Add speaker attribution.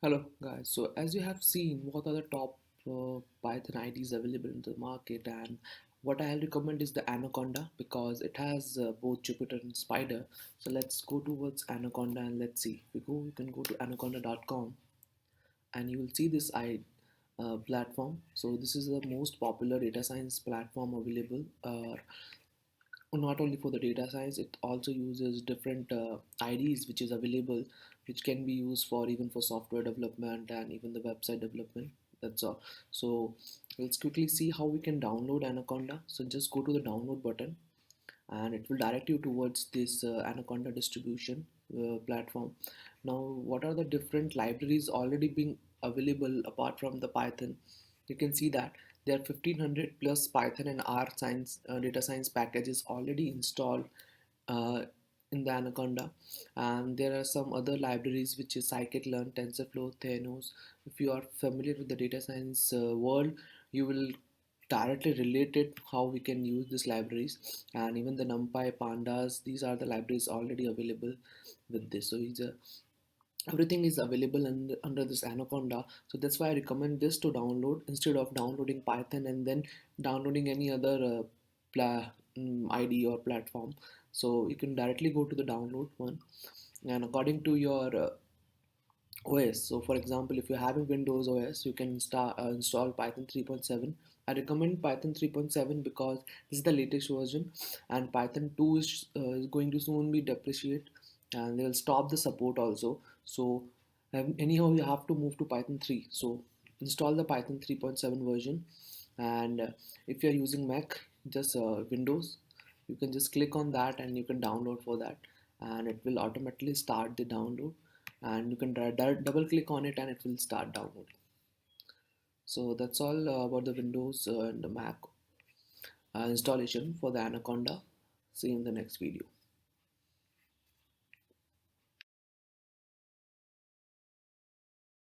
Speaker 1: Hello guys, so as you have seen, what are the top Python IDs available in the market, and what I'll recommend is the Anaconda because it has both Jupyter and Spider. So let's go towards Anaconda and let's see. You can go to anaconda.com and you will see this platform. So this is the most popular data science platform available. Not only for the data science, it also uses different IDs which is available, which can be used for even for software development and even the website development. That's all. So let's quickly see how we can download Anaconda. So just go to the download button and it will direct you towards this Anaconda distribution platform. Now, what are the different libraries already being available apart from the Python? You can see that there are 1500 plus Python and R science data science packages already installed uh, in the Anaconda, and there are some other libraries which is scikit-learn, TensorFlow, Thenos. If you are familiar with the data science world, you will directly relate it how we can use these libraries, and even the NumPy, Pandas, these are the libraries already available with this. So everything is available under this Anaconda. So that's why I recommend this to download instead of downloading Python and then downloading any other ID or platform. So you can directly go to the download one, and according to your OS. So for example, if you're having Windows OS, you can install Python 3.7. I recommend Python 3.7 because this is the latest version, and Python 2 is going to soon be depreciate, and they'll stop the support also. So anyhow, you have to move to Python 3. So install the Python 3.7 version, and if you're using Mac, just Windows, you can just click on that and you can download for that, and it will automatically start the download, and you can double click on it and it will start downloading. So that's all about the Windows and the Mac installation for the Anaconda. See you in the next video.